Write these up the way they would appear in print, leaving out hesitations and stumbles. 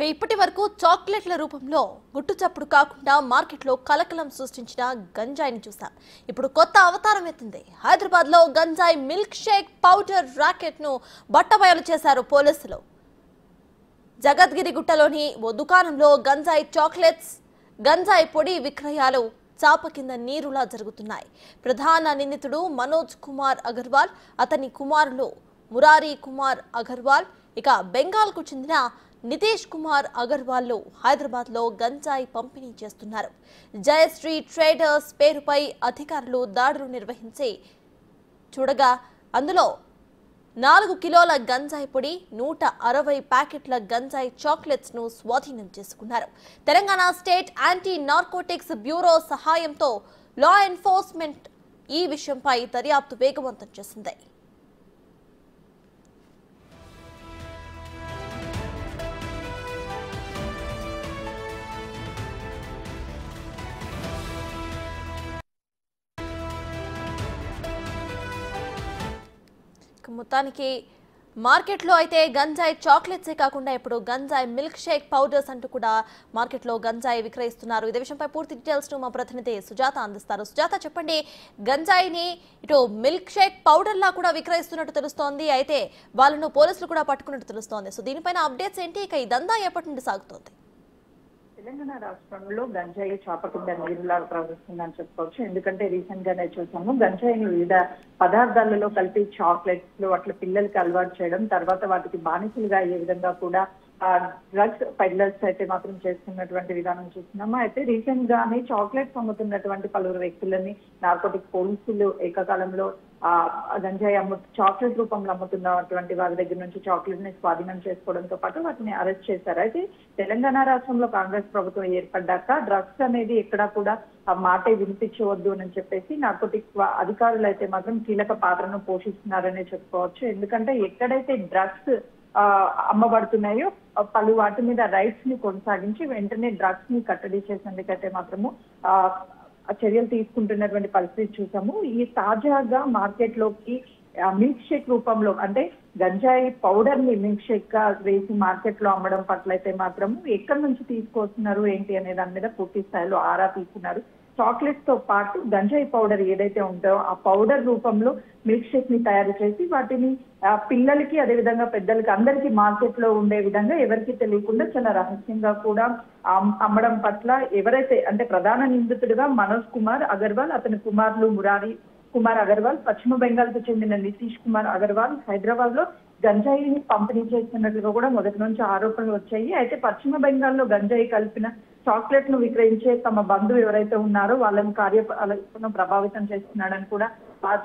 ఇప్పటి వరకు చాక్లెట్ల రూపంలో గుట్టుచప్పుడు కాకుండా మార్కెట్లో కలకలం సృష్టించిన గంజాయిని చూసాం. ఇప్పుడు కొత్త అవతారం ఎత్తింది. హైదరాబాద్ లో గంజాయి మిల్క్ షేక్ పౌడర్ రాకెట్ ను బట్టబయలు చేశారు పోలీసులు. జగద్గిరి గుట్టలోని ఓ దుకాణంలో గంజాయి చాక్లెట్స్, గంజాయి పొడి విక్రయాలు చాప కింద నీరులా జరుగుతున్నాయి. ప్రధాన నిందితుడు మనోజ్ కుమార్ అగర్వాల్, అతని కుమారులు మురారి కుమార్ అగర్వాల్, ఇక బెంగాల్కు చెందిన నితీష్ కుమార్ అగర్వాల్ హైదరాబాద్ లో గంజాయి పంపిణీ చేస్తున్నారు. జయశ్రీ ట్రేడర్స్ పేరుపై అధికారులు దాడులు నిర్వహించి చూడగా అందులో 4 కిలోల గంజాయి పొడి, 160 ప్యాకెట్ల గంజాయి చాక్లెట్స్ ను స్వాధీనం చేసుకున్నారు. Telangana state anti narcotics bureau సహాయంతో లా ఎన్ఫోర్స్మెంట్ ఈ విషయంపై దర్యాప్తు వేగవంతం చేసింది. మొత్తానికి మార్కెట్లో అయితే గంజాయి చాక్లెట్సే కాకుండా ఇప్పుడు గంజాయి మిల్క్ షేక్ పౌడర్స్ అంటూ కూడా మార్కెట్లో గంజాయి విక్రయిస్తున్నారు. ఇదే విషయంపై పూర్తి డీటెయిల్స్ మా ప్రతినిధి సుజాత అందిస్తారు. సుజాత, చెప్పండి, గంజాయిని ఇటు మిల్క్ షేక్ పౌడర్ లా కూడా విక్రయిస్తున్నట్టు తెలుస్తోంది. అయితే వాళ్ళను పోలీసులు కూడా పట్టుకున్నట్టు తెలుస్తోంది. సో దీనిపైన అప్డేట్స్ ఏంటి? ఇక ఈ దందా ఎప్పటి నుండి సాగుతోంది? తెలంగాణ రాష్ట్రంలో గంజాయి చాప కింద నీరులాగా ప్రవహిస్తుందని చెప్పుకోవచ్చు. ఎందుకంటే రీసెంట్ గానే చూసాము గంజాయిని వివిధ పదార్థాలలో కలిపి చాక్లెట్స్ లో అట్లా పిల్లలకి అలవాటు చేయడం, తర్వాత వాటికి బానిసలుగా అయ్యే విధంగా కూడా డ్రగ్స్ పెడ్లర్స్ అయితే మాత్రం చేస్తున్నటువంటి విధానం చూస్తున్నాము. అయితే రీసెంట్ గానే చాక్లెట్స్ అమ్ముతున్నటువంటి పలువురు వ్యక్తులని నార్కోటిక్ పోలీసులు ఏకకాలంలో గంజాయి చాక్లెట్ రూపంలో అమ్ముతున్నటువంటి వారి దగ్గర నుంచి చాక్లెట్ ని స్వాధీనం చేసుకోవడంతో పాటు వాటిని అరెస్ట్ చేశారు. అయితే తెలంగాణ రాష్ట్రంలో కాంగ్రెస్ ప్రభుత్వం ఏర్పడ్డాక డ్రగ్స్ అనేది ఎక్కడా కూడా ఆ మాటే వినిపించవద్దు అని చెప్పేసి నార్కోటిక్ అధికారులు అయితే మాత్రం కీలక పాత్రను పోషిస్తున్నారనే చెప్పుకోవచ్చు. ఎందుకంటే ఎక్కడైతే డ్రగ్స్ అమ్మబడుతున్నాయో పలు వాటి మీద రైట్స్ ని కొనసాగించి వెంటనే డ్రగ్స్ ని కట్టడి చేసేందుకైతే మాత్రము చర్యలు తీసుకుంటున్నటువంటి పరిస్థితి చూసాము. ఈ తాజాగా మార్కెట్ లోకి మిల్క్ షేక్ రూపంలో అంటే గంజాయి పౌడర్ ని మిల్క్ షేక్ గా వేసి మార్కెట్ లో అమ్మడం పట్ల అయితే మాత్రము ఎక్కడి నుంచి తీసుకొస్తున్నారు ఏంటి అనే దాని మీద పూర్తి స్థాయిలో ఆరా తీస్తున్నారు. చాక్లెట్స్ తో పాటు గంజాయి పౌడర్ ఏదైతే ఉంటుందో ఆ పౌడర్ రూపంలో మిల్క్ షేక్ ని తయారు చేసి వాటిని పిల్లలకి అదేవిధంగా పెద్దలకి అందరికీ మార్కెట్ లో ఉండే విధంగా ఎవరికి తెలియకుండా చాలా రహస్యంగా కూడా అమ్మడం పట్ల ఎవరైతే అంటే ప్రధాన నిందితుడిగా మనోజ్ కుమార్ అగర్వాల్, అతని కుమారులు మురారి కుమార్ అగర్వాల్, పశ్చిమ బెంగాల్ కు చెందిన నితీష్ కుమార్ అగర్వాల్ హైదరాబాద్ లో గంజాయిని పంపిణీ చేస్తున్నట్లుగా కూడా మొదటి నుంచి ఆరోపణలు వచ్చాయి. అయితే పశ్చిమ బెంగాల్లో గంజాయి కలిపిన చాక్లెట్ ను విక్రయించే తమ బంధువు ఎవరైతే ఉన్నారో వాళ్ళని కార్యకలాపాలను ప్రభావితం చేస్తున్నాడని కూడా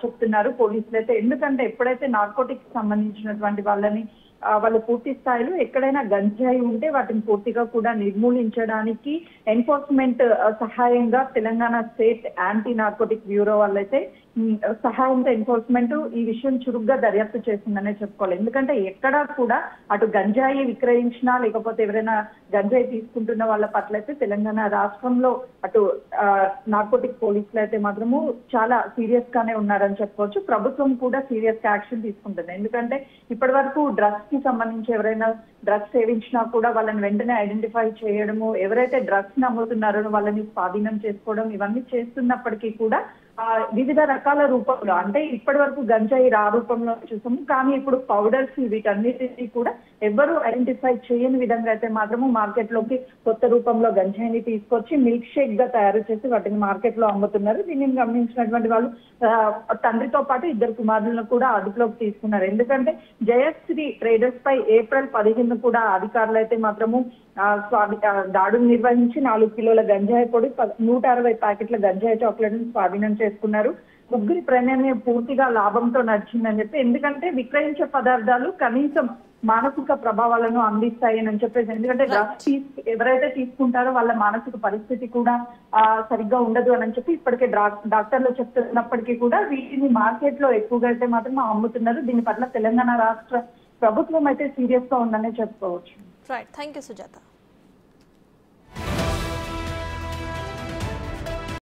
చెప్తున్నారు పోలీసులు అయితే. ఎందుకంటే ఎప్పుడైతే నార్కోటిక్స్ సంబంధించినటువంటి వాళ్ళు పూర్తి స్థాయిలో ఎక్కడైనా గంజాయి ఉంటే వాటిని పూర్తిగా కూడా నిర్మూలించడానికి ఎన్ఫోర్స్మెంట్ సహాయంగా Telangana state anti narcotic bureau వాళ్ళైతే సహాయంతో ఎన్ఫోర్స్మెంట్ ఈ విషయం చురుగ్గా దర్యాప్తు చేస్తుందనే చెప్పుకోవాలి. ఎందుకంటే ఎక్కడా కూడా అటు గంజాయి విక్రయించినా లేకపోతే ఎవరైనా గంజాయి తీసుకుంటున్న వాళ్ళ పట్ల అయితే తెలంగాణ రాష్ట్రంలో అటు నార్కోటిక్ పోలీసులు అయితే మాత్రము చాలా సీరియస్ గానే ఉన్నారని చెప్పుకోవచ్చు. ప్రభుత్వం కూడా సీరియస్ గా యాక్షన్ తీసుకుంటుంది. ఎందుకంటే ఇప్పటి వరకు డ్రగ్స్ కి సంబంధించి ఎవరైనా డ్రగ్స్ సేవించినా కూడా వాళ్ళని వెంటనే ఐడెంటిఫై చేయడము, ఎవరైతే డ్రగ్స్ ని అమ్ముతున్నారో వాళ్ళని స్వాధీనం చేసుకోవడం ఇవన్నీ చేస్తున్నప్పటికీ కూడా వివిధ రకాల రూపంలో అంటే ఇప్పటి వరకు గంజాయి రా రూపంలో చూసాము, కానీ ఇప్పుడు పౌడర్స్ వీటన్నిటిని కూడా ఎవరు ఐడెంటిఫై చేయని విధంగా అయితే మాత్రము మార్కెట్ లోకి కొత్త రూపంలో గంజాయిని తీసుకొచ్చి మిల్క్ షేక్ గా తయారు చేసి వాటిని మార్కెట్ లో అమ్ముతున్నారు. దీనిని గమనించినటువంటి వాళ్ళు తండ్రితో పాటు 2 కుమారులను కూడా అదుపులోకి తీసుకున్నారు. ఎందుకంటే జయశ్రీ ట్రేడర్స్ పై ఏప్రిల్ 15 కూడా అధికారులు అయితే మాత్రము దాడులు నిర్వహించి 4 కిలోల గంజాయి పొడి, 160 ప్యాకెట్ల గంజాయి చాక్లెట్ ను స్వాధీనం చేసుకున్నారు. ముగ్గురి ప్రయాణం పూర్తిగా లాభంతో నడిచిందని చెప్పి, ఎందుకంటే విక్రయించే పదార్థాలు కనీసం మానసిక ప్రభావాలను అందిస్తాయని చెప్పేసి, ఎందుకంటే డ్రగ్స్ ఎవరైతే తీసుకుంటారో వాళ్ళ మానసిక పరిస్థితి కూడా సరిగ్గా ఉండదు అని చెప్పి ఇప్పటికే డాక్టర్లు చెప్తున్నప్పటికీ కూడా వీటిని మార్కెట్ లో ఎక్కువగా అయితే మాత్రం అమ్ముతున్నారు. దీని పట్ల తెలంగాణ రాష్ట్ర ప్రభుత్వం అయితే సీరియస్ గా ఉందనే చెప్పుకోవచ్చు. Right, thank you Sujatha.